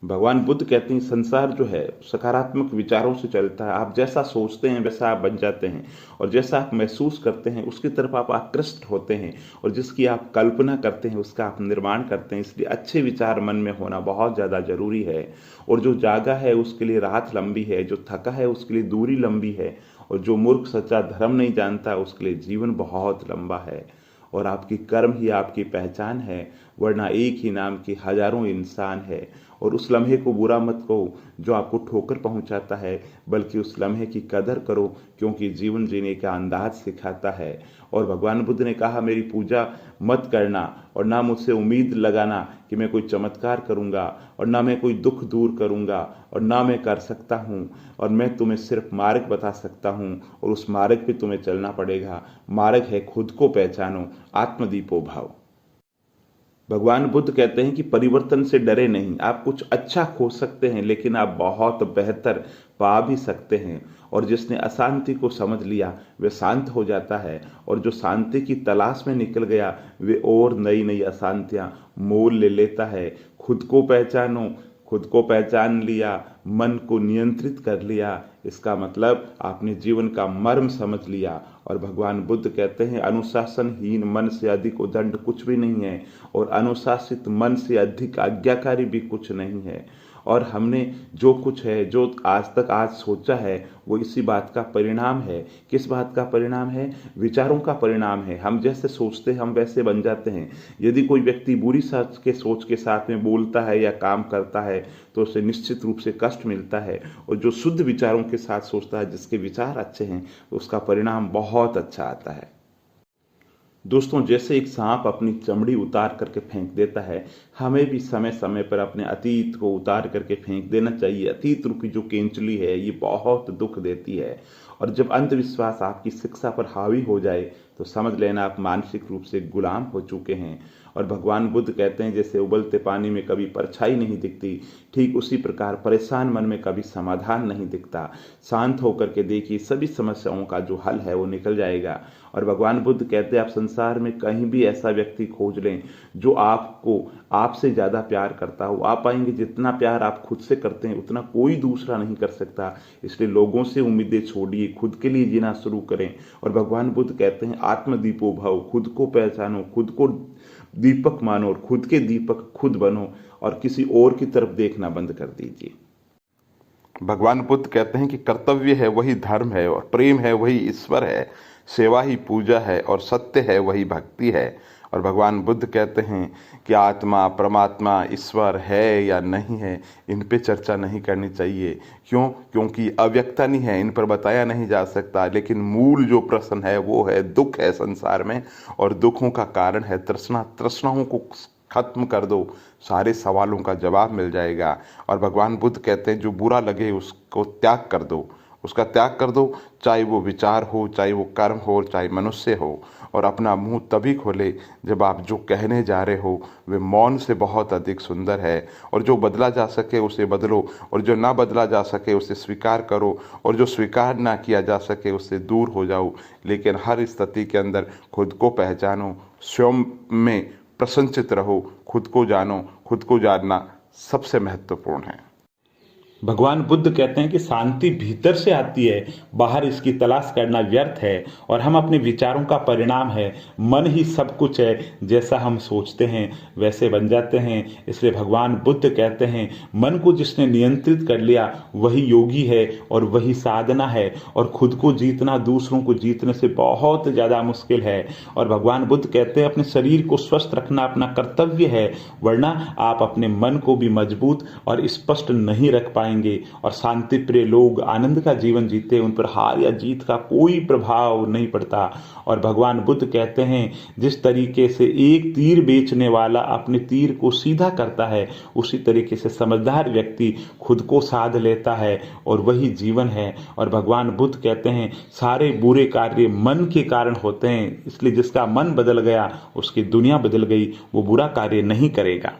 भगवान बुद्ध कहते हैं संसार जो है सकारात्मक विचारों से चलता है। आप जैसा सोचते हैं वैसा आप बन जाते हैं, और जैसा आप महसूस करते हैं उसकी तरफ आप आकृष्ट होते हैं, और जिसकी आप कल्पना करते हैं उसका आप निर्माण करते हैं। इसलिए अच्छे विचार मन में होना बहुत ज़्यादा जरूरी है। और जो जागा है उसके लिए रात लंबी है, जो थका है उसके लिए दूरी लंबी है, और जो मूर्ख सच्चा धर्म नहीं जानता उसके लिए जीवन बहुत लंबा है। और आपकी कर्म ही आपकी पहचान है, वरना एक ही नाम के हजारों इंसान है। और उस लम्हे को बुरा मत कहो जो आपको ठोकर पहुंचाता है, बल्कि उस लम्हे की कदर करो, क्योंकि जीवन जीने का अंदाज सिखाता है। और भगवान बुद्ध ने कहा मेरी पूजा मत करना, और ना मुझसे उम्मीद लगाना कि मैं कोई चमत्कार करूंगा, और ना मैं कोई दुख दूर करूंगा, और ना मैं कर सकता हूँ। और मैं तुम्हें सिर्फ मार्ग बता सकता हूँ, और उस मार्ग पे तुम्हें चलना पड़ेगा। मार्ग है खुद को पहचानो, आत्मदीपो भाव। भगवान बुद्ध कहते हैं कि परिवर्तन से डरे नहीं। आप कुछ अच्छा खो सकते हैं, लेकिन आप बहुत बेहतर पा भी सकते हैं। और जिसने अशांति को समझ लिया वे शांत हो जाता है, और जो शांति की तलाश में निकल गया वे और नई नई अशांतियां मोल ले लेता है। खुद को पहचानो, खुद को पहचान लिया, मन को नियंत्रित कर लिया, इसका मतलब आपने जीवन का मर्म समझ लिया। और भगवान बुद्ध कहते हैं अनुशासनहीन मन से अधिक उदंड कुछ भी नहीं है, और अनुशासित मन से अधिक आज्ञाकारी भी कुछ नहीं है। और हमने जो कुछ है, जो आज सोचा है, वो इसी बात का परिणाम है। किस बात का परिणाम है? विचारों का परिणाम है। हम जैसे सोचते हैं हम वैसे बन जाते हैं। यदि कोई व्यक्ति बुरी सोच के साथ में बोलता है या काम करता है तो उसे निश्चित रूप से कष्ट मिलता है, और जो शुद्ध विचारों के साथ सोचता है, जिसके विचार अच्छे हैं, उसका परिणाम बहुत अच्छा आता है। दोस्तों, जैसे एक सांप अपनी चमड़ी उतार करके फेंक देता है, हमें भी समय समय पर अपने अतीत को उतार करके फेंक देना चाहिए। अतीत रूपी जो केंचुली है ये बहुत दुख देती है, और जब अंधविश्वास आपकी शिक्षा पर हावी हो जाए तो समझ लेना आप मानसिक रूप से गुलाम हो चुके हैं। और भगवान बुद्ध कहते हैं जैसे उबलते पानी में कभी परछाई नहीं दिखती, ठीक उसी प्रकार परेशान मन में कभी समाधान नहीं दिखता। शांत होकर के देखिए, सभी समस्याओं का जो हल है वो निकल जाएगा। और भगवान बुद्ध कहते हैं आप संसार में कहीं भी ऐसा व्यक्ति खोज लें जो आपको आपसे ज़्यादा प्यार करता हो, आप पाएंगे जितना प्यार आप खुद से करते हैं उतना कोई दूसरा नहीं कर सकता। इसलिए लोगों से उम्मीदें छोड़िए, खुद के लिए जीना शुरू करें। और भगवान बुद्ध कहते हैं आत्मदीपो भव, खुद को पहचानो, खुद को दीपक मानो, और खुद के दीपक खुद बनो, और किसी और की तरफ देखना बंद कर दीजिए। भगवान बुद्ध कहते हैं कि कर्तव्य है वही धर्म है, और प्रेम है वही ईश्वर है, सेवा ही पूजा है, और सत्य है वही भक्ति है। और भगवान बुद्ध कहते हैं कि आत्मा, परमात्मा, ईश्वर है या नहीं है, इन पे चर्चा नहीं करनी चाहिए। क्यों? क्योंकि अव्यक्ता नहीं है, इन पर बताया नहीं जा सकता। लेकिन मूल जो प्रश्न है वो है दुख है संसार में, और दुखों का कारण है तृष्णा। तृष्णाओं को खत्म कर दो, सारे सवालों का जवाब मिल जाएगा। और भगवान बुद्ध कहते हैं जो बुरा लगे उसको त्याग कर दो, उसका त्याग कर दो, चाहे वो विचार हो, चाहे वो कर्म हो, चाहे मनुष्य हो। और अपना मुंह तभी खोले जब आप जो कहने जा रहे हो वे मौन से बहुत अधिक सुंदर है। और जो बदला जा सके उसे बदलो, और जो ना बदला जा सके उसे स्वीकार करो, और जो स्वीकार ना किया जा सके उससे दूर हो जाओ। लेकिन हर स्थिति के अंदर खुद को पहचानो, स्वयं में प्रसन्नचित रहो, खुद को जानो। खुद को जानना सबसे महत्वपूर्ण है। भगवान बुद्ध कहते हैं कि शांति भीतर से आती है, बाहर इसकी तलाश करना व्यर्थ है। और हम अपने विचारों का परिणाम है। मन ही सब कुछ है, जैसा हम सोचते हैं वैसे बन जाते हैं। इसलिए भगवान बुद्ध कहते हैं मन को जिसने नियंत्रित कर लिया वही योगी है, और वही साधना है। और खुद को जीतना दूसरों को जीतने से बहुत ज़्यादा मुश्किल है। और भगवान बुद्ध कहते हैं अपने शरीर को स्वस्थ रखना अपना कर्तव्य है, वरना आप अपने मन को भी मजबूत और स्पष्ट नहीं रख पाएंगे। और शांति प्रिय लोग आनंद का जीवन जीते, उन पर हार या जीत का कोई प्रभाव नहीं पड़ता। और भगवान बुद्ध कहते हैं जिस तरीके से एक तीर बेचने वाला अपने तीर को सीधा करता है, उसी तरीके से समझदार व्यक्ति खुद को साध लेता है, और वही जीवन है। और भगवान बुद्ध कहते हैं सारे बुरे कार्य मन के कारण होते हैं, इसलिए जिसका मन बदल गया उसकी दुनिया बदल गई, वो बुरा कार्य नहीं करेगा।